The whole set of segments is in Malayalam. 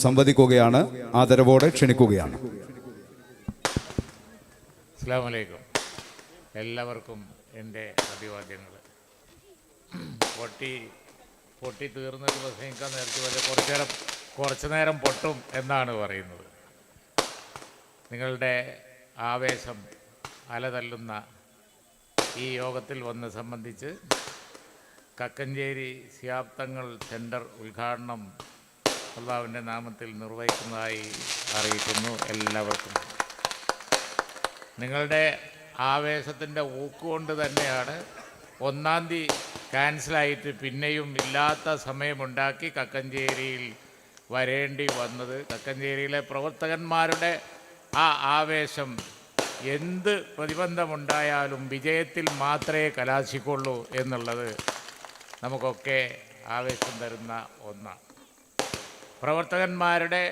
സംവദിക്കുകയാണ്. ആദരവോടെ ക്ഷണിക്കുകയാണ്. അസ്സലാമു അലൈക്കും. എല്ലാവർക്കും എൻ്റെ അഭിവാദ്യങ്ങൾ. പൊട്ടി തീർന്നൊരു പ്രസംഗിക്കാൻ നേരത്തെ പോലെ കുറച്ചു നേരം പൊട്ടും എന്നാണ് പറയുന്നത്. നിങ്ങളുടെ ആവേശം അലതല്ലുന്ന ഈ യോഗത്തിൽ വന്ന് സംബന്ധിച്ച് കക്കഞ്ചേരി ശിഹാബ് തങ്ങൾ സെൻറ്റർ ഉദ്ഘാടനം അള്ളാഹുവിൻ്റെ നാമത്തിൽ നിർവഹിക്കുന്നതായി അറിയിക്കുന്നു. എല്ലാവർക്കും നിങ്ങളുടെ ആവേശത്തിൻ്റെ ഊക്കുകൊണ്ട് തന്നെയാണ് 1-ാം തീയതി ക്യാൻസലായിട്ട് പിന്നെയും ഇല്ലാത്ത സമയമുണ്ടാക്കി കക്കഞ്ചേരിയിൽ വരേണ്ടി വന്നത്. കക്കഞ്ചേരിയിലെ പ്രവർത്തകന്മാരുടെ ആ ആവേശം എന്ത് പ്രതിബന്ധമുണ്ടായാലും വിജയത്തിൽ മാത്രമേ കലാശിക്കുള്ളൂ എന്നുള്ളത് നമുക്കൊക്കെ ആവേശം തരുന്ന ഒന്നാണ്. പ്രവർത്തകന്മാരുടെ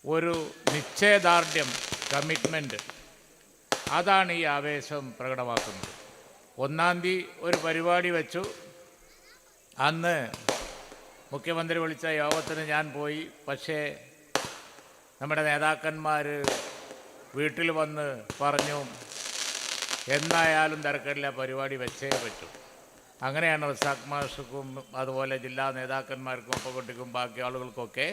ഒരു നിശ്ചയദാർഢ്യം, കമ്മിറ്റ്മെൻറ്റ്, അതാണ് ഈ ആവേശം പ്രകടമാക്കുന്നത്. 1-ാം തീയതി ഒരു പരിപാടി വെച്ചു. അന്ന് മുഖ്യമന്ത്രി വിളിച്ച യോഗത്തിന് ഞാൻ പോയി. പക്ഷേ നമ്മുടെ നേതാക്കന്മാർ വീട്ടിൽ വന്ന് പറഞ്ഞു, എന്നായാലും തിരക്കില്ല, പരിപാടി വെച്ചേ പറ്റൂ. അങ്ങനെയാണ് റസാഖ് മാഷുക്കും അതുപോലെ ജില്ലാ നേതാക്കന്മാർക്കും ഒപ്പക്കൊട്ടിക്കും ബാക്കി ആളുകൾക്കൊക്കെ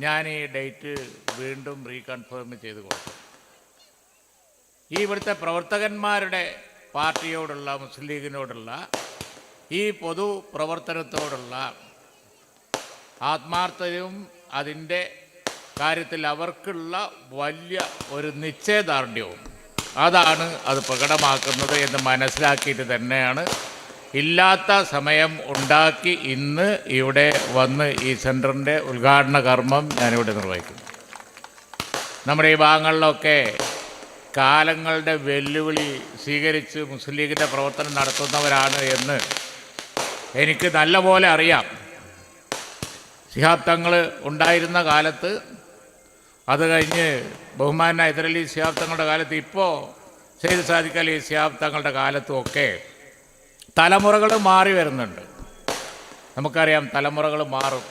ഞാൻ ഈ ഡേറ്റ് വീണ്ടും റീകൺഫേം ചെയ്ത് കൊടുത്തു. ഈ ഇവിടുത്തെ പ്രവർത്തകന്മാരുടെ പാർട്ടിയോടുള്ള, മുസ്ലിം ലീഗിനോടുള്ള, ഈ പൊതു പ്രവർത്തനത്തോടുള്ള ആത്മാർത്ഥതയും അതിൻ്റെ കാര്യത്തിൽ അവർക്കുള്ള വലിയ ഒരു നിശ്ചയദാർഢ്യവും അതാണ് അത് പ്രകടമാക്കുന്നത് എന്ന് മനസ്സിലാക്കിയിട്ട് തന്നെയാണ് ഇല്ലാത്ത സമയം ഉണ്ടാക്കി ഇന്ന് ഇവിടെ വന്ന് ഈ സെൻറ്ററിൻ്റെ ഉദ്ഘാടന കർമ്മം ഞാനിവിടെ നിർവഹിക്കുന്നു. നമ്മുടെ ഈ ഭാഗങ്ങളിലൊക്കെ കാലങ്ങളുടെ വെല്ലുവിളി സ്വീകരിച്ച് മുസ്ലിം ലീഗിൻ്റെ പ്രവർത്തനം നടത്തുന്നവരാണ് എന്ന് എനിക്ക് നല്ലപോലെ അറിയാം. ശിഹാബ് തങ്ങൾ ഉണ്ടായിരുന്ന കാലത്ത്, അത് കഴിഞ്ഞ് ബഹുമാനായ ഹൈദരലി ശിഹാബ് തങ്ങളുടെ കാലത്ത്, ഇപ്പോൾ സെയ്ദ് സാദിഖ് അലി ശിഹാബ് തങ്ങളുടെ കാലത്തുമൊക്കെ തലമുറകൾ മാറി വരുന്നുണ്ട്. നമുക്കറിയാം, തലമുറകൾ മാറും.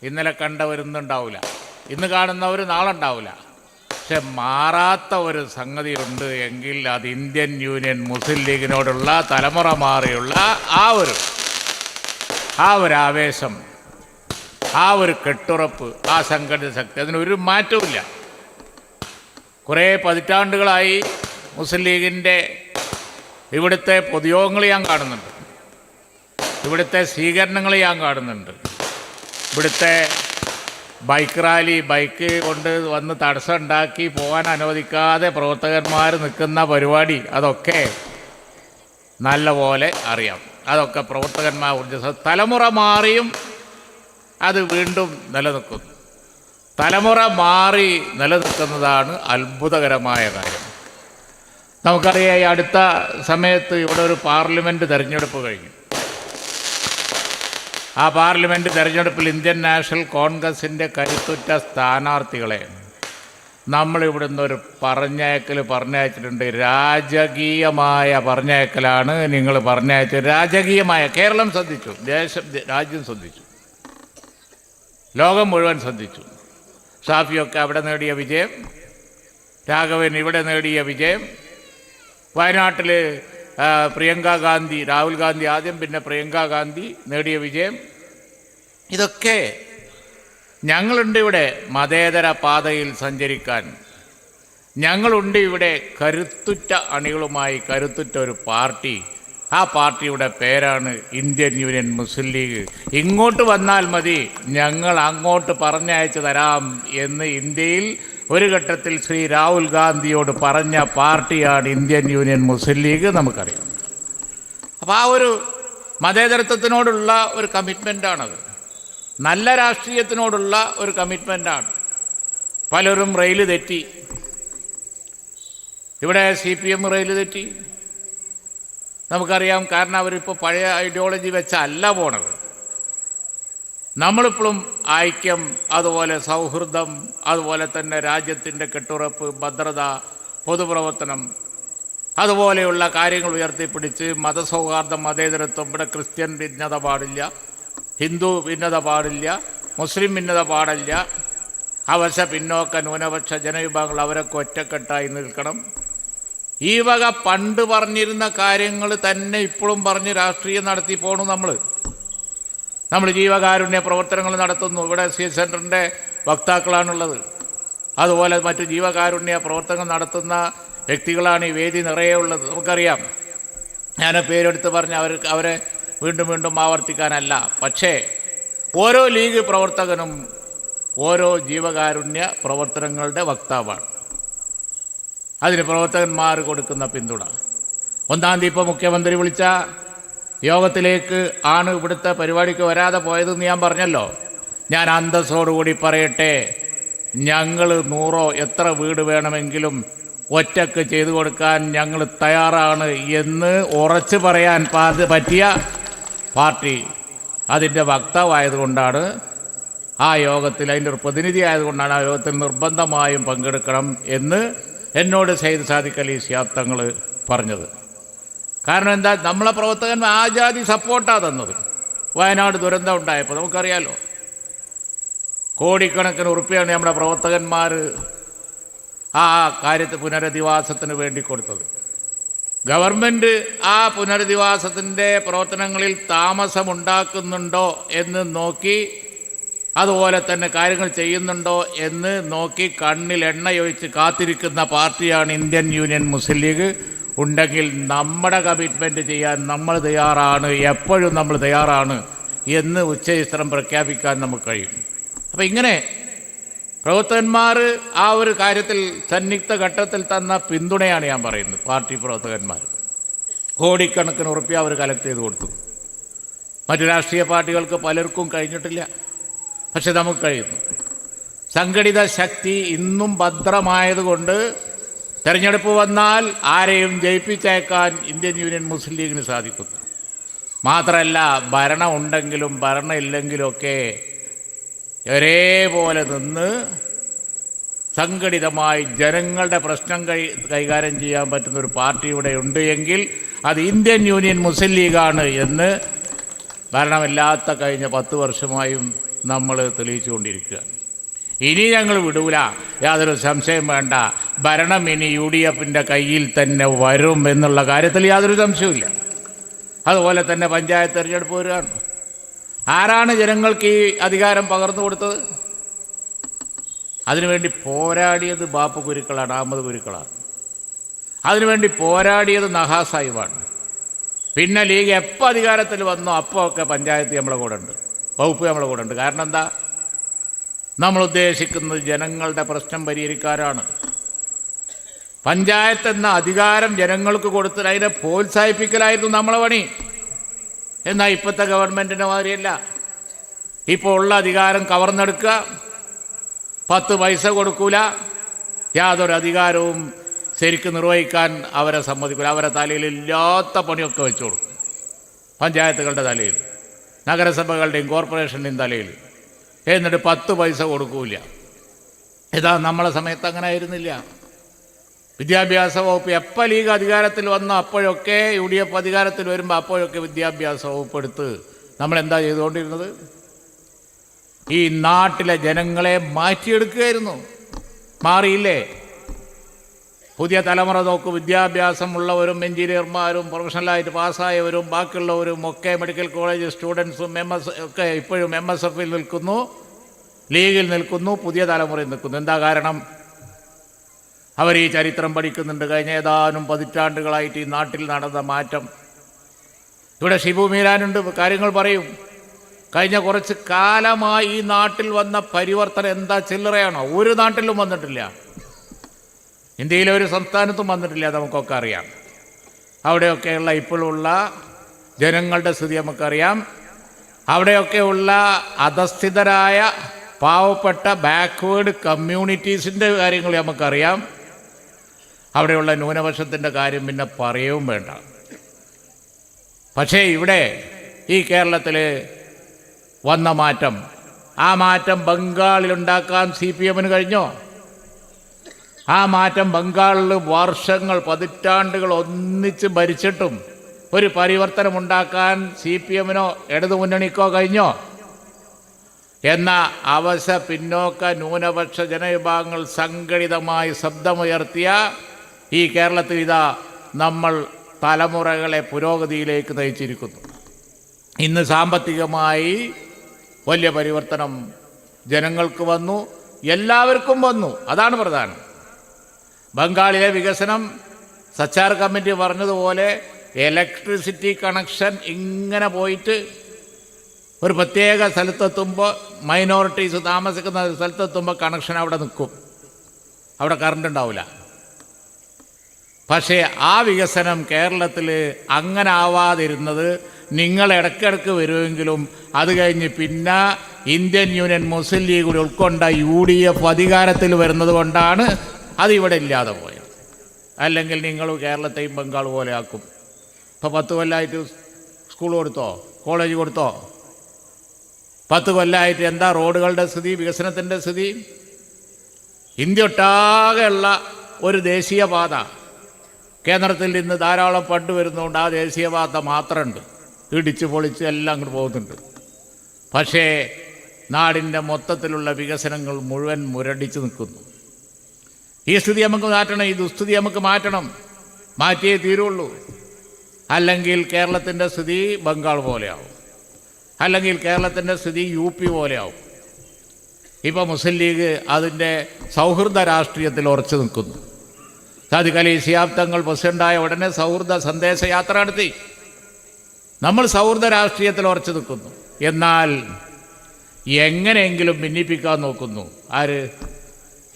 ഇന്നലെ കണ്ടവരുന്നുണ്ടാവില്ല, ഇന്ന് കാണുന്നവർ നാളെ ഉണ്ടാവില്ല. പക്ഷെ മാറാത്ത ഒരു സംഗതിയുണ്ട് എങ്കിൽ അത് ഇന്ത്യൻ യൂണിയൻ മുസ്ലിം ലീഗിനോടുള്ള തലമുറ മാറിയുള്ള ആ ഒരു ആവേശം, ആ ഒരു കെട്ടുറപ്പ്, ആ സംഘടിത ശക്തി, അതിനൊരു മാറ്റവുമില്ല. കുറേ പതിറ്റാണ്ടുകളായി മുസ്ലിം ലീഗിൻ്റെ ഇവിടുത്തെ പൊതുയോഗങ്ങൾ ഞാൻ കാണുന്നുണ്ട്, ഇവിടുത്തെ സ്വീകരണങ്ങൾ ഞാൻ കാണുന്നുണ്ട്, ഇവിടുത്തെ ബൈക്ക് റാലി, ബൈക്ക് കൊണ്ട് വന്ന് തടസ്സം ഉണ്ടാക്കി പോകാൻ അനുവദിക്കാതെ പ്രവർത്തകന്മാർ നിൽക്കുന്ന പരിപാടി, അതൊക്കെ നല്ല പോലെ അറിയാം. അതൊക്കെ പ്രവർത്തകന്മാർ തലമുറ മാറിയും അത് വീണ്ടും നിലനിൽക്കുന്നു. തലമുറ മാറി നിലനിൽക്കുന്നതാണ് അത്ഭുതകരമായ കാര്യം. നമുക്കറിയാം, ഈ അടുത്ത സമയത്ത് ഇവിടെ ഒരു പാർലമെൻറ്റ് തെരഞ്ഞെടുപ്പ് കഴിഞ്ഞു. ആ പാർലമെൻറ്റ് തെരഞ്ഞെടുപ്പിൽ ഇന്ത്യൻ നാഷണൽ കോൺഗ്രസിൻ്റെ കരുത്തുറ്റ സ്ഥാനാർത്ഥികളെ നമ്മളിവിടുന്ന് ഒരു പറഞ്ഞയച്ചിട്ടുണ്ട്. രാജകീയമായ പറഞ്ഞയക്കലാണ് നിങ്ങൾ പറഞ്ഞയച്ചത്. രാജകീയമായ, കേരളം ശ്രദ്ധിച്ചു, രാജ്യം ശ്രദ്ധിച്ചു, ലോകം മുഴുവൻ ശ്രദ്ധിച്ചു. ഷാഫിയൊക്കെ അവിടെ നേടിയ വിജയം, രാഘവൻ ഇവിടെ നേടിയ വിജയം, വയനാട്ടിൽ പ്രിയങ്ക ഗാന്ധി, രാഹുൽ ഗാന്ധി ആദ്യം, പിന്നെ പ്രിയങ്ക ഗാന്ധി നേടിയ വിജയം, ഇതൊക്കെ ഞങ്ങളുണ്ട് ഇവിടെ മതേതര പാതയിൽ സഞ്ചരിക്കാൻ. ഞങ്ങളുണ്ട് ഇവിടെ കരുത്തുറ്റ അണികളുമായി, കരുത്തുറ്റ ഒരു പാർട്ടി. ആ പാർട്ടിയുടെ പേരാണ് ഇന്ത്യൻ യൂണിയൻ മുസ്ലിം ലീഗ്. ഇങ്ങോട്ട് വന്നാൽ മതി, ഞങ്ങൾ അങ്ങോട്ട് പറഞ്ഞയച്ചു തരാം എന്ന് ഇന്ത്യയിൽ ഒരു ഘട്ടത്തിൽ ശ്രീ രാഹുൽ ഗാന്ധിയോട് പറഞ്ഞ പാർട്ടിയാണ് ഇന്ത്യൻ യൂണിയൻ മുസ്ലിം ലീഗ്, നമുക്കറിയാം. അപ്പോൾ ആ ഒരു മതേതരത്വത്തിനോടുള്ള ഒരു കമ്മിറ്റ്മെൻറ്റാണത്, നല്ല രാഷ്ട്രീയത്തിനോടുള്ള ഒരു കമ്മിറ്റ്മെൻറ്റാണ്. പലരും റെയിൽ തെറ്റി, ഇവിടെ CPM റെയിൽ തെറ്റി, നമുക്കറിയാം. കാരണം അവരിപ്പോൾ പഴയ ഐഡിയോളജി വെച്ചല്ല പോണത്. നമ്മളിപ്പോഴും ഐക്യം, അതുപോലെ സൗഹൃദം, അതുപോലെ തന്നെ രാജ്യത്തിൻ്റെ കെട്ടുറപ്പ്, ഭദ്രത, പൊതുപ്രവർത്തനം, അതുപോലെയുള്ള കാര്യങ്ങൾ ഉയർത്തിപ്പിടിച്ച് മതസൗഹാർദ്ദം, മതേതരത്വം, ഇവിടെ ക്രിസ്ത്യൻ ഭിന്നത പാടില്ല, ഹിന്ദു ഭിന്നത പാടില്ല, മുസ്ലിം ഭിന്നത പാടില്ല, അവശ പിന്നോക്ക ന്യൂനപക്ഷ ജനവിഭാഗങ്ങൾ അവരൊക്കെ ഒറ്റക്കെട്ടായി നിൽക്കണം. ഈ വക പണ്ട് പറഞ്ഞിരുന്ന കാര്യങ്ങൾ തന്നെ ഇപ്പോഴും പറഞ്ഞ് രാഷ്ട്രീയം നടത്തി പോകണം. നമ്മൾ ജീവകാരുണ്യ പ്രവർത്തനങ്ങൾ നടത്തുന്നു. ഇവിടെ സി സെൻറ്ററിൻ്റെ വക്താക്കളാണുള്ളത്. അതുപോലെ മറ്റു ജീവകാരുണ്യ പ്രവർത്തനങ്ങൾ നടത്തുന്ന വ്യക്തികളാണ് ഈ വേദി നിറയെ ഉള്ളത്. നമുക്കറിയാം. ഞാൻ പേരെടുത്ത് പറഞ്ഞ് അവരെ വീണ്ടും വീണ്ടും ആവർത്തിക്കാനല്ല. പക്ഷേ ഓരോ ലീഗ് പ്രവർത്തകനും ഓരോ ജീവകാരുണ്യ പ്രവർത്തനങ്ങളുടെ വക്താവാണ്. അതിന് പ്രവർത്തകന്മാർ കൊടുക്കുന്ന പിന്തുണ. 1-ാം തീയതി ഇപ്പോൾ മുഖ്യമന്ത്രി വിളിച്ച യോഗത്തിലേക്ക് ആണ് ഇവിടുത്തെ പരിപാടിക്ക് വരാതെ പോയതെന്ന് ഞാൻ പറഞ്ഞല്ലോ. ഞാൻ അന്തസ്സോടുകൂടി പറയട്ടെ, ഞങ്ങൾ 100 എത്ര വീട് വേണമെങ്കിലും ഒറ്റക്ക് ചെയ്തു കൊടുക്കാൻ ഞങ്ങൾ തയ്യാറാണ് എന്ന് ഉറച്ചു പറയാൻ പറ്റിയ പാർട്ടി അതിൻ്റെ വക്താവായതുകൊണ്ടാണ് ആ യോഗത്തിൽ, അതിൻ്റെ ഒരു പ്രതിനിധി ആയതുകൊണ്ടാണ് ആ യോഗത്തിൽ നിർബന്ധമായും പങ്കെടുക്കണം എന്ന് എന്നോട് സയ്യിദ് സാദിഖ് അലി ശിഹാബ് തങ്ങൾ പറഞ്ഞത്. കാരണം എന്താ, നമ്മളെ പ്രവർത്തകന്മാർ ആ ജാതി സപ്പോർട്ടാണ് തന്നത്. വയനാട് ദുരന്തം ഉണ്ടായപ്പോൾ നമുക്കറിയാലോ, കോടിക്കണക്കിന് ഉറുപ്പിയാണ് നമ്മുടെ പ്രവർത്തകന്മാർ ആ കാര്യത്തിൽ പുനരധിവാസത്തിന് വേണ്ടി കൊടുത്തത്. ഗവൺമെൻറ് ആ പുനരധിവാസത്തിൻ്റെ പ്രവർത്തനങ്ങളിൽ താമസമുണ്ടാക്കുന്നുണ്ടോ എന്ന് നോക്കി, അതുപോലെ തന്നെ കാര്യങ്ങൾ ചെയ്യുന്നുണ്ടോ എന്ന് നോക്കി കണ്ണിൽ എണ്ണയൊഴിച്ച് കാത്തിരിക്കുന്ന പാർട്ടിയാണ് ഇന്ത്യൻ യൂണിയൻ മുസ്ലിം ലീഗ്. ഉണ്ടെങ്കിൽ നമ്മുടെ കമ്മിറ്റ്മെൻറ്റ് ചെയ്യാൻ നമ്മൾ തയ്യാറാണ്, എപ്പോഴും നമ്മൾ തയ്യാറാണ് എന്ന് ഉച്ചയിസ്ത്രം പ്രഖ്യാപിക്കാൻ നമുക്ക് കഴിയും. അപ്പോൾ ഇങ്ങനെ പ്രവർത്തകന്മാർ ആ ഒരു കാര്യത്തിൽ സന്നിഗ്ധ ഘട്ടത്തിൽ തന്ന പിന്തുണയാണ് ഞാൻ പറയുന്നത്. പാർട്ടി പ്രവർത്തകന്മാർ കോടിക്കണക്കിന് ഉറുപ്പിക അവർ കളക്ട് ചെയ്ത് കൊടുത്തു. മറ്റു രാഷ്ട്രീയ പാർട്ടികൾക്ക് പലർക്കും കഴിഞ്ഞിട്ടില്ല, പക്ഷെ നമുക്ക് കഴിയുന്നു. സംഘടിത ശക്തി ഇന്നും ഭദ്രമായതുകൊണ്ട് തെരഞ്ഞെടുപ്പ് വന്നാൽ ആരെയും ജയിപ്പിച്ചേക്കാൻ ഇന്ത്യൻ യൂണിയൻ മുസ്ലിം ലീഗിന് സാധിക്കുന്നു. മാത്രമല്ല, ഭരണം ഉണ്ടെങ്കിലും ഭരണം ഇല്ലെങ്കിലുമൊക്കെ ഒരേപോലെ നിന്ന് സംഘടിതമായി ജനങ്ങളുടെ പ്രശ്നം കൈകാര്യം ചെയ്യാൻ പറ്റുന്ന ഒരു പാർട്ടി ഇവിടെ ഉണ്ട് എങ്കിൽ അത് ഇന്ത്യൻ യൂണിയൻ മുസ്ലിം ലീഗാണ് എന്ന് ഭരണമില്ലാത്ത കഴിഞ്ഞ 10 വർഷമായും നമ്മൾ തെളിയിച്ചുകൊണ്ടിരിക്കുക. ഇനി ഞങ്ങൾ വിടൂല, യാതൊരു സംശയം വേണ്ട. ഭരണം ഇനി UDFൻ്റെ കയ്യിൽ തന്നെ വരും എന്നുള്ള കാര്യത്തിൽ യാതൊരു സംശയവുമില്ല. അതുപോലെ തന്നെ പഞ്ചായത്ത് തെരഞ്ഞെടുപ്പ് വരികയാണ്. ആരാണ് ജനങ്ങൾക്ക് ഈ അധികാരം പകർന്നു കൊടുത്തത്? അതിനുവേണ്ടി പോരാടിയത് ബാപ്പു ഗുരുക്കളാണ്, അഹമ്മദ് ഗുരുക്കളാണ്. അതിനുവേണ്ടി പോരാടിയത് നഹാ സാഹിബാണ്. പിന്നെ ലീഗ് എപ്പോൾ അധികാരത്തിൽ വന്നോ അപ്പോൾ ഒക്കെ പഞ്ചായത്ത് നമ്മളെ കൂടെ ഉണ്ട്, വകുപ്പ് നമ്മളെ കൂടെ ഉണ്ട്. കാരണം എന്താ, നമ്മൾ ഉദ്ദേശിക്കുന്നത് ജനങ്ങളുടെ പ്രശ്നം പരിഹരിക്കാനാണ്. പഞ്ചായത്ത് എന്ന അധികാരം ജനങ്ങൾക്ക് കൊടുത്തിട്ട് അതിനെ പ്രോത്സാഹിപ്പിക്കലായിരുന്നു നമ്മളെ പണി. എന്നാൽ ഇപ്പോഴത്തെ ഗവൺമെൻറ്റിൻ്റെ മാതിരിയല്ല. ഇപ്പോൾ ഉള്ള അധികാരം കവർന്നെടുക്കുക, 10 പൈസ കൊടുക്കൂല, യാതൊരു അധികാരവും ശരിക്കും നിർവഹിക്കാൻ അവരെ സമ്മതിക്കില്ല. അവരെ തലയിൽ ഇല്ലാത്ത പണിയൊക്കെ വെച്ചു കൊടുക്കും. പഞ്ചായത്തുകളുടെ തലയിൽ, നഗരസഭകളുടെയും കോർപ്പറേഷൻ്റെയും തലയിൽ. എന്നിട്ട് 10 പൈസ കൊടുക്കൂല. ഇതാ നമ്മളെ സമയത്ത് അങ്ങനെ ആയിരുന്നില്ല. വിദ്യാഭ്യാസ വകുപ്പ് എപ്പോൾ ലീഗ് അധികാരത്തിൽ വന്നോ അപ്പോഴൊക്കെ, UDF അധികാരത്തിൽ വരുമ്പോൾ അപ്പോഴൊക്കെ വിദ്യാഭ്യാസ വകുപ്പ് എടുത്ത് നമ്മളെന്താ ചെയ്തുകൊണ്ടിരുന്നത്? ഈ നാട്ടിലെ ജനങ്ങളെ മാറ്റിയെടുക്കുകയായിരുന്നു. മാറിയില്ലേ? പുതിയ തലമുറ നോക്കൂ. വിദ്യാഭ്യാസമുള്ളവരും എഞ്ചിനീയർമാരും പ്രൊഫഷണലായിട്ട് പാസ്സായവരും ബാക്കിയുള്ളവരും ഒക്കെ മെഡിക്കൽ കോളേജ് സ്റ്റുഡൻസും ഒക്കെ ഇപ്പോഴും MSFൽ നിൽക്കുന്നു, ലീഗിൽ നിൽക്കുന്നു, പുതിയ തലമുറയിൽ നിൽക്കുന്നു. എന്താ കാരണം? അവർ ഈ ചരിത്രം പഠിക്കുന്നുണ്ട്. കഴിഞ്ഞ ഏതാനും പതിറ്റാണ്ടുകളായിട്ട് ഈ നാട്ടിൽ നടന്ന മാറ്റം. ഇവിടെ ഷിബു മീരാനുണ്ട്, കാര്യങ്ങൾ പറയും. കഴിഞ്ഞ കുറച്ച് കാലമായി ഈ നാട്ടിൽ വന്ന പരിവർത്തനം എന്താ ചില്ലറയാണോ? ഒരു നാട്ടിലും വന്നിട്ടില്ല, ഇന്ത്യയിലെ ഒരു സംസ്ഥാനത്തും വന്നിട്ടില്ല. നമുക്കൊക്കെ അറിയാം. അവിടെയൊക്കെയുള്ള ഇപ്പോഴുള്ള ജനങ്ങളുടെ സ്ഥിതി നമുക്കറിയാം. അവിടെയൊക്കെയുള്ള അധസ്ഥിതരായ പാവപ്പെട്ട ബാക്ക്വേർഡ് കമ്മ്യൂണിറ്റീസിൻ്റെ കാര്യങ്ങൾ നമുക്കറിയാം. അവിടെയുള്ള ന്യൂനപക്ഷത്തിൻ്റെ കാര്യം പിന്നെ പറയുകയും വേണ്ട. പക്ഷേ ഇവിടെ ഈ കേരളത്തിൽ വന്ന മാറ്റം, ആ മാറ്റം ബംഗാളിലുണ്ടാക്കാൻ CPMന് കഴിഞ്ഞോ? ആ മാറ്റം ബംഗാളിൽ വർഷങ്ങൾ, പതിറ്റാണ്ടുകൾ ഒന്നിച്ച് ഭരിച്ചിട്ടും ഒരു പരിവർത്തനമുണ്ടാക്കാൻ CPM-നോ ഇടതുമുന്നണിക്കോ കഴിഞ്ഞോ? എന്ന പിന്നോക്ക ന്യൂനപക്ഷ ജനവിഭാഗങ്ങൾ സംഘടിതമായി ശബ്ദമുയർത്തിയ ഈ കേരളത്തിൽ ഇതാ നമ്മൾ തലമുറകളെ പുരോഗതിയിലേക്ക് നയിച്ചിരിക്കുന്നു. ഇന്ന് സാമ്പത്തികമായി വലിയ പരിവർത്തനം ജനങ്ങൾക്ക് വന്നു, എല്ലാവർക്കും വന്നു. അതാണ് പ്രധാനം. ബംഗാളിലെ വികസനം സച്ചാർ കമ്മിറ്റി പറഞ്ഞതുപോലെ ഇലക്ട്രിസിറ്റി കണക്ഷൻ ഇങ്ങനെ പോയിട്ട് ഒരു പ്രത്യേക സ്ഥലത്തെത്തുമ്പോൾ, മൈനോറിറ്റീസ് താമസിക്കുന്ന സ്ഥലത്തെത്തുമ്പോൾ കണക്ഷൻ അവിടെ നിൽക്കും, അവിടെ കറണ്ട് ഉണ്ടാവില്ല. പക്ഷേ ആ വികസനം കേരളത്തിൽ അങ്ങനെ ആവാതിരുന്നത് നിങ്ങൾ ഇടയ്ക്കിടയ്ക്ക് വരുമെങ്കിലും അത് കഴിഞ്ഞ് പിന്നെ ഇന്ത്യൻ യൂണിയൻ മുസ്ലിം ലീഗ് കൂടി ഉൾക്കൊണ്ട UDF അധികാരത്തിൽ വരുന്നത് കൊണ്ടാണ് അതിവിടെ ഇല്ലാതെ പോയത്. അല്ലെങ്കിൽ നിങ്ങൾ കേരളത്തെയും ബംഗാൾ പോലെ ആക്കും. ഇപ്പോൾ 10 കൊല്ലമായിട്ട് സ്കൂൾ കൊടുത്തോ, കോളേജ് കൊടുത്തോ? 10 കൊല്ലമായിട്ട് എന്താ റോഡുകളുടെ സ്ഥിതി, വികസനത്തിൻ്റെ സ്ഥിതി? ഇന്ത്യ ഒട്ടാകെയുള്ള ഒരു ദേശീയപാത കേന്ദ്രത്തിൽ നിന്ന് ധാരാളം ഫണ്ട് വരുന്നതുകൊണ്ട് ആ ദേശീയപാത മാത്രമുണ്ട്, ഇടിച്ച് പൊളിച്ച് എല്ലാം അങ്ങോട്ട് പോകുന്നുണ്ട്. പക്ഷേ നാടിൻ്റെ മൊത്തത്തിലുള്ള വികസനങ്ങൾ മുഴുവൻ മുരടിച്ച് നിൽക്കുന്നു. ഈ സ്ഥിതി നമുക്ക് മാറ്റണം, ഈ ദുസ്ഥിതി നമുക്ക് മാറ്റണം, മാറ്റിയേ തീരുള്ളൂ. അല്ലെങ്കിൽ കേരളത്തിൻ്റെ സ്ഥിതി ബംഗാൾ പോലെയാവും, അല്ലെങ്കിൽ കേരളത്തിൻ്റെ സ്ഥിതി UP പോലെയാവും. ഇപ്പോൾ മുസ്ലിം ലീഗ് അതിൻ്റെ സൗഹൃദ രാഷ്ട്രീയത്തിൽ ഉറച്ചു നിൽക്കുന്നു. സാദിഖ് അലി ശിഹാബ് തങ്ങൾ പ്രസിഡൻ്റായ ഉടനെ സൗഹൃദ സന്ദേശയാത്ര നടത്തി. നമ്മൾ സൗഹൃദ രാഷ്ട്രീയത്തിൽ ഉറച്ചു നിൽക്കുന്നു. എന്നാൽ എങ്ങനെയെങ്കിലും ഭിന്നിപ്പിക്കാൻ നോക്കുന്നു. ആര്?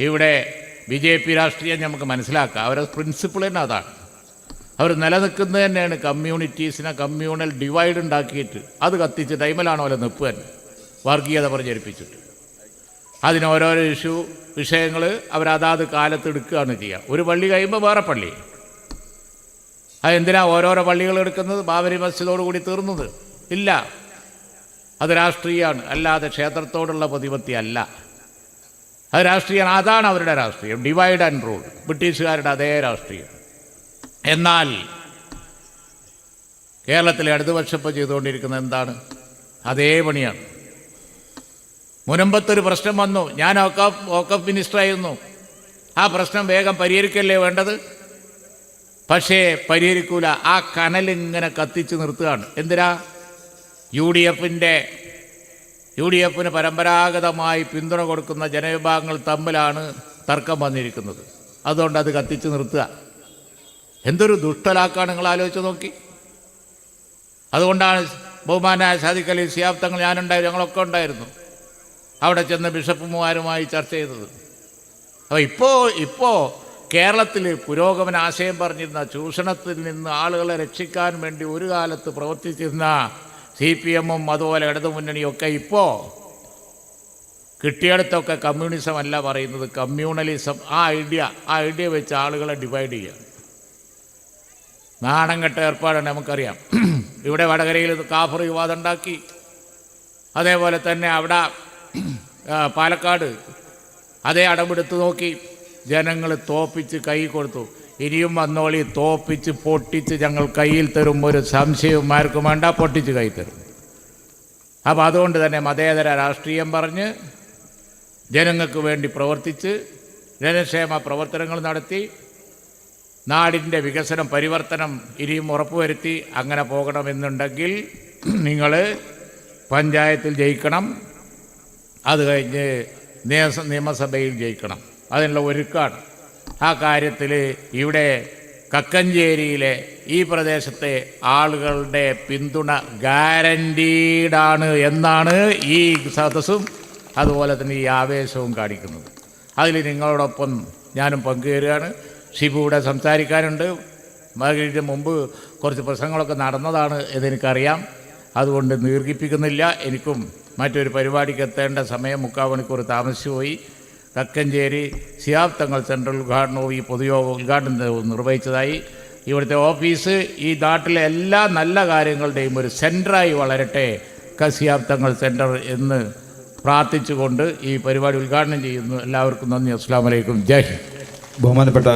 ഇവിടെ BJP രാഷ്ട്രീയം നമുക്ക് മനസ്സിലാക്കാം. അവരുടെ പ്രിൻസിപ്പിൾ തന്നെ അതാണ്. അവർ നിലനിൽക്കുന്നത് തന്നെയാണ് കമ്മ്യൂണിറ്റീസിനെ കമ്മ്യൂണൽ ഡിവൈഡ് ഉണ്ടാക്കിയിട്ട് അത് കത്തിച്ച് ടൈമിലാണോ അല്ല നിൽപ്പ് തന്നെ, വർഗീയത പ്രചരിപ്പിച്ചിട്ട് അതിന് ഓരോരോ വിഷയങ്ങൾ അവരതാത് കാലത്ത് എടുക്കുകയാണ് ചെയ്യുക. ഒരു പള്ളി കഴിയുമ്പോൾ വേറെ പള്ളി. അതെന്തിനാ ഓരോരോ പള്ളികൾ എടുക്കുന്നത്? ബാബരി മസ്ജിദോടുകൂടി തീർന്നത് ഇല്ല. അത് രാഷ്ട്രീയമാണ്, അല്ലാതെ ക്ഷേത്രത്തോടുള്ള പ്രതിപത്തി അല്ല. അത് രാഷ്ട്രീയമാണ്. അതാണ് അവരുടെ രാഷ്ട്രീയം, ഡിവൈഡ് ആൻഡ് റൂൾ. ബ്രിട്ടീഷുകാരുടെ അതേ രാഷ്ട്രീയം. എന്നാൽ കേരളത്തിലെ ഇടതുപക്ഷം ചെയ്തുകൊണ്ടിരിക്കുന്നത് എന്താണ്? അതേ പണിയാണ്. മുനമ്പത്തൊരു പ്രശ്നം വന്നു, ഞാൻ ഓക്കഫ് മിനിസ്റ്ററായിരുന്നു. ആ പ്രശ്നം വേഗം പരിഹരിക്കല്ലേ വേണ്ടത്? പക്ഷേ പരിഹരിക്കൂല. ആ കനലിങ്ങനെ കത്തിച്ച് നിർത്തുകയാണ്. എന്തിനാ? UDF-ന് പരമ്പരാഗതമായി പിന്തുണ കൊടുക്കുന്ന ജനവിഭാഗങ്ങൾ തമ്മിലാണ് തർക്കം വന്നിരിക്കുന്നത്. അതുകൊണ്ട് അത് കത്തിച്ച് നിർത്തുക. എന്തൊരു ദുഷ്ടലാക്കാണ് നിങ്ങൾ ആലോചിച്ച് നോക്കി. അതുകൊണ്ടാണ് ബഹുമാനായ സാദിഖ് അലി ശിഹാബ് തങ്ങൾ, ഞാനുണ്ടായിരുന്നു, ഞങ്ങളൊക്കെ ഉണ്ടായിരുന്നു, അവിടെ ചെന്ന് ബിഷപ്പുമാരുമായി ചർച്ച ചെയ്തത്. അപ്പോൾ ഇപ്പോൾ കേരളത്തിൽ പുരോഗമന ആശയം പറഞ്ഞിരുന്ന, ചൂഷണത്തിൽ നിന്ന് ആളുകളെ രക്ഷിക്കാൻ വേണ്ടി ഒരു കാലത്ത് പ്രവർത്തിച്ചിരുന്ന CPM-ഉം അതുപോലെ ഇടതുമുന്നണിയൊക്കെ ഇപ്പോൾ കിട്ടിയിടത്തൊക്കെ കമ്മ്യൂണിസം അല്ല പറയുന്നത്, കമ്മ്യൂണലിസം. ആ ഐഡിയ വെച്ച് ആളുകളെ ഡിവൈഡ് ചെയ്യുക. നാണം കെട്ട ഏർപ്പാടാണ്, നമുക്കറിയാം. ഇവിടെ വടകരയിൽ കാഫർ വിവാദം ഉണ്ടാക്കി. അതേപോലെ തന്നെ അവിടെ പാലക്കാട് അതേ അടവെടുത്ത് നോക്കി ജനങ്ങൾ തോപ്പിച്ച് കൈ കൊടുത്തു. ഇനിയും വന്നോളി, തോപ്പിച്ച് പൊട്ടിച്ച് ഞങ്ങൾ കയ്യിൽ തരും, ഒരു സംശയവും ആർക്കും വേണ്ട, പൊട്ടിച്ച് കൈ തരും. അപ്പോൾ അതുകൊണ്ട് തന്നെ മതേതര രാഷ്ട്രീയം പറഞ്ഞ് ജനങ്ങൾക്ക് വേണ്ടി പ്രവർത്തിച്ച് ജനക്ഷേമ പ്രവർത്തനങ്ങൾ നടത്തി നാടിൻ്റെ വികസനം പരിവർത്തനം ഇനിയും ഉറപ്പുവരുത്തി അങ്ങനെ പോകണമെന്നുണ്ടെങ്കിൽ നിങ്ങൾ പഞ്ചായത്തിൽ ജയിക്കണം, അത് കഴിഞ്ഞ് നിയമസഭയിൽ ജയിക്കണം. അതിനുള്ള ഒരുക്കാണ്. ആ കാര്യത്തിൽ ഇവിടെ കക്കഞ്ചേരിയിലെ ഈ പ്രദേശത്തെ ആളുകളുടെ പിന്തുണ ഗ്യാരൻറ്റീഡാണ് എന്നാണ് ഈ സദസ്സും അതുപോലെ തന്നെ ഈ ആവേശവും കാണിക്കുന്നത്. അതിൽ നിങ്ങളോടൊപ്പം ഞാനും പങ്കുചേരുകയാണ്. ഷിബു ഇവിടെ സംസാരിക്കാനുണ്ട്. ഇതിന് മുമ്പ് കുറച്ച് പ്രസംഗങ്ങളൊക്കെ നടന്നതാണ് എന്നെനിക്കറിയാം. അതുകൊണ്ട് ദീർഘിപ്പിക്കുന്നില്ല. എനിക്കും മറ്റൊരു പരിപാടിക്ക് എത്തേണ്ട സമയം 3/4 മണിക്കൂർ താമസിച്ചു പോയി. കക്കഞ്ചേരി ശിഹാബ് തങ്ങൾ സെൻട്രൽ ഉദ്ഘാടനവും ഈ പൊതുയോഗ ഉദ്ഘാടനം നിർവഹിച്ചതായി. ഇവിടുത്തെ ഓഫീസ് ഈ നാട്ടിലെ എല്ലാ നല്ല കാര്യങ്ങളുടെയും ഒരു സെൻറ്ററായി വളരട്ടെ ശിഹാബ് തങ്ങൾ സെൻറ്റർ എന്ന് പ്രാർത്ഥിച്ചുകൊണ്ട് ഈ പരിപാടി ഉദ്ഘാടനം ചെയ്യുന്നു. എല്ലാവർക്കും നന്ദി. അസ്സലാമു അലൈക്കും. ജയ് ഹിന്ദ്. ബഹുമാനപ്പെട്ട